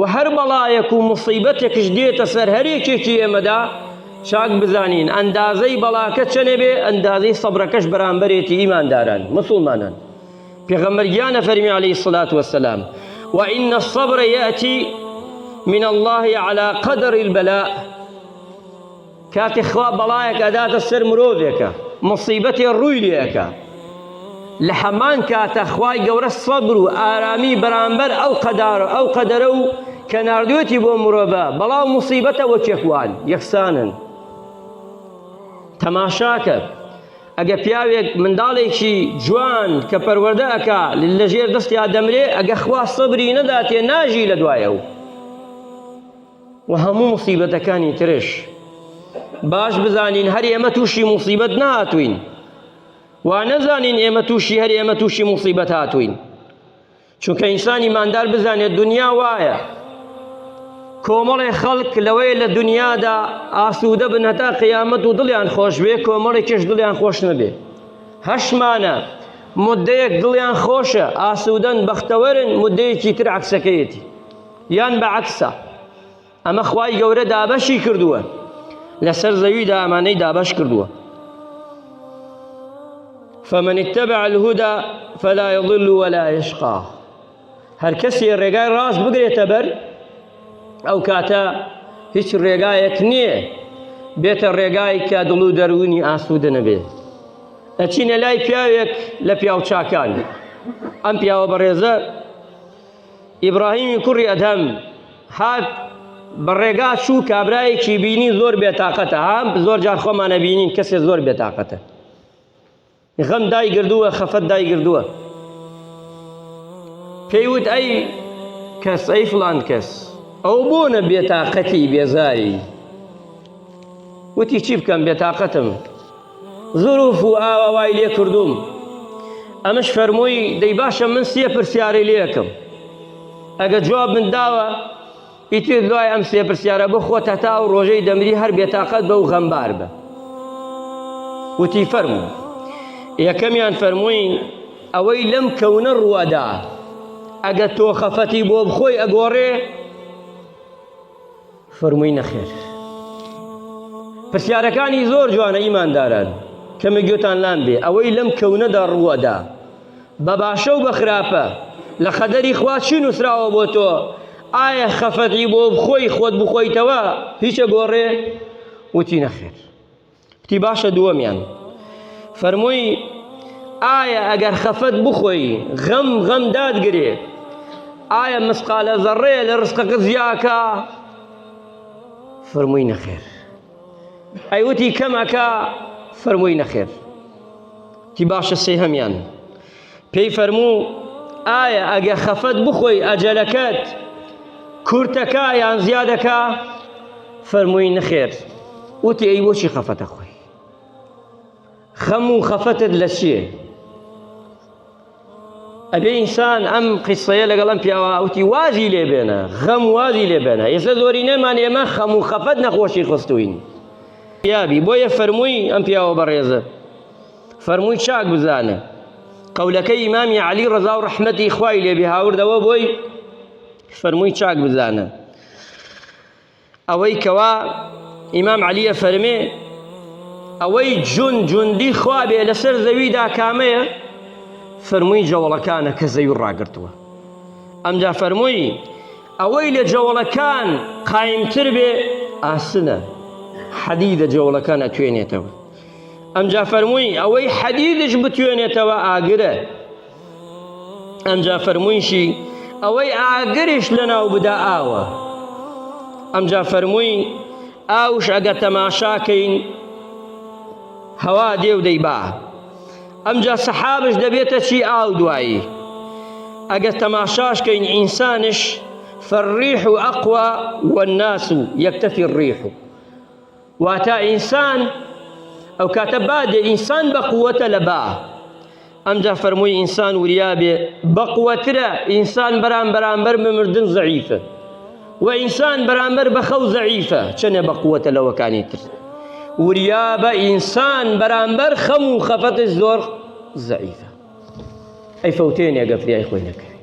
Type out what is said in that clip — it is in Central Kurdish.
وهر بەڵایەک و مصیبەتێکش دێتە سەر هەرێکێکی ئێمەدا چاک بزانین ئەندازەی بەڵاکە چەنێ بێ ئەندازەی سەبرەکەش بەرامبەرێتی ئیمانداران مسلمانان. پێغەمبەر گیانە فەرمی عەلەیهی الصلاة والسلام وإن الصبر يأتي من الله على قدر البلاء. کاتی خوا بەڵایەک ئەداتە سەر مرۆڤێکە مصیبەتێ ڕووی لێەکە لە هەمان کاتە خوای گەورە سەبر و ئارامی بەرامبەر ئەو قەدەرە و کە ناردوێتی بۆ مرۆڤە بەڵاو مصیبەتە وەکێکوان یەکسانن. تەماشاکە ئەگە پیاوێک منداڵێکی جوان کە پەروەردە ئەکا لەژێر دەستی ئادەمرێ ئەگە خوا سەبری نەداتێ ناژی لە دوایە و هەموو مصیبەتەکانی ترش باش بزانین هەر ئێمە تووشی مصیبەت نهاتوین و نەزانین ئێمە تووشی هەر ئێمە تووشی مصیبەت هاتوین. چونکە ئینسانی ایماندار بزانێت دنیا وایە کۆمەڵی خەڵک لەوەی لە دنیادا ئاسوودە بن هەتا قیامەت و دڵیان خۆش بێ کۆمەڵێکیش دڵیان خۆش نەبێ. هەشمانە مدەیەک دڵیان خۆشە ئاسوودەن بەختەوەرن مدەیەکی تر عەکسەکەیەتی یان بەعەکسە. ئەمە خوای گەورە دابەشی کردووە لەسەر زەویدا ئەمانەی دابەش کردووە. فمن اتبع الهدى فلا يضل ولا يشقى. هەر کەسێ ڕێگای ڕاست بگرێتە بەر ئەو کاتە هیچ ڕێگایەک نییە بێتە ڕێگای کە دڵ و دەروونی ئاسوودە نەبێ. ئەچینە لای پیاوێک لە پیاوچاکان. ئەم پیاوە بەڕێزە ئیبراهیمی کوڕی ئەدهەم هات بە ڕێگا چوو کابرایەکی بینی زۆر بێتاقەتە. هەم زۆر جار خۆمانە بینین کەسێ زۆر بێتاقەتە غەم دایگردووە خەفەت دایگردووە. پێیوت ئەی کەس ئەی فڵان کەس ئەو بۆنە بێتاقەتی بێزاری؟ وتی چی بکەم بێتاقەتم زروف و ئاوای لێ کردوم. ئەمەش فەرمووی دەی باشە من سێ پرسیارەی لێەکەم ئەگە جواب من داوە ئیتر دوای ئەم سێ پرسیارە بخۆتە تا و ڕۆژەی دەمری هەر بێتاقەت بە و غەمبار بە. وتی فەرموو یەکەمیان فەرمووی ئەوەی لەم کەونە ڕووەدا ئەگە تۆ خەفەتی بۆ بخۆی ئەگۆڕێ؟ فەرمووی نەخێر. پرسیارەکانی زۆر جوانە ئیمانداران کەمە گوێتان لام بێ. ئەوەی لەم کەونەدا ڕووەدا بە باشە و بە خراپە لە خەدەری خوا چی نووسراوە بۆ تۆ ئایا خەفەتی بۆ بخۆی خۆت بخۆیتەوە هیچ ئەگۆڕێ؟ وتی نەخێر. وتی باشە دووەمیان فەرمووی ئایا ئەگەر خەفەت بخۆی غەم دادگرێ ئایا مسقالە زەڕێ لە ڕزقەکە زیاکە؟ فەرمووی نەخێر. ئەیوتی کەمەکە؟ فەرمووی نەخێر. تی باشە سێهەمیان پێی فەرموو ئایا ئەگە خەفەت بخۆی ئەجەلەکەت کورتەکە یان زیادەکە؟ فەرمووی نەخێر. وتی ئەی بۆچی خەفەتە خۆی؟ خەم و خەفەتت لە چییە؟ ئەبێ ئینسان ئەم قیسەیە لەگەڵ ئەم پیاوە وتی وازی لێ بێنە غەم وازی لێ بێنە. ئێستا زۆرینەمان ئێمە خەم و خەفەت نەخۆشی خستوین یابی. بۆیە فەرمووی ئەم پیاوە بەڕێزە فەرمووی چاک بزانە قەولەکەی ئیمامی عەلی ڕەزا و ڕەحمەتی خوای لێبێ هاوردەوە بۆی فەرمووی چاک بزانە ئەوەی کەوا ئیمام عەلیە فەرمێ ئەوەی جوندی خوا بێ لەسەر زەویدا کامەیە؟ فەرمووی جەوڵەکانە کە زەوی ڕاگرتووە. ئەمجا فەرمووی ئەوەی لە جەوڵەکان قایمتر بێ ئاسنە حەدیدە جەوڵەکان ئەتوێنێتەوە. ئەمجا فەرمووی ئەوەی حەدیدش بتوێنێتەوە ئاگرە. ئەمجا فەرموویشی ئەوەی ئاگریش لەناو بدا ئاوە. ئەمجا فەرمووی ئاوش ئەگە تەماشاکەین هەوا دێ و دەیبا. ئەمجا سەحابش دەبێتە چی ئاو دوایی. ئەگە تەماشاشکەین ئینسانش فالريح أقوى والناس يكتفي الريح. واتا إنسان أو كاتباد إنسان بقوة لبا. أمجا فرموي إنسان وريابي بقوة إنسان برامبر ممردن ضعيفة وإنسان برامبر بخو ضعيفة شنو بقوة لو كانت وريابة إنسان برامبر خمو خفت الزور ضعيفة. أي فوتين يا قفري يا إخوانك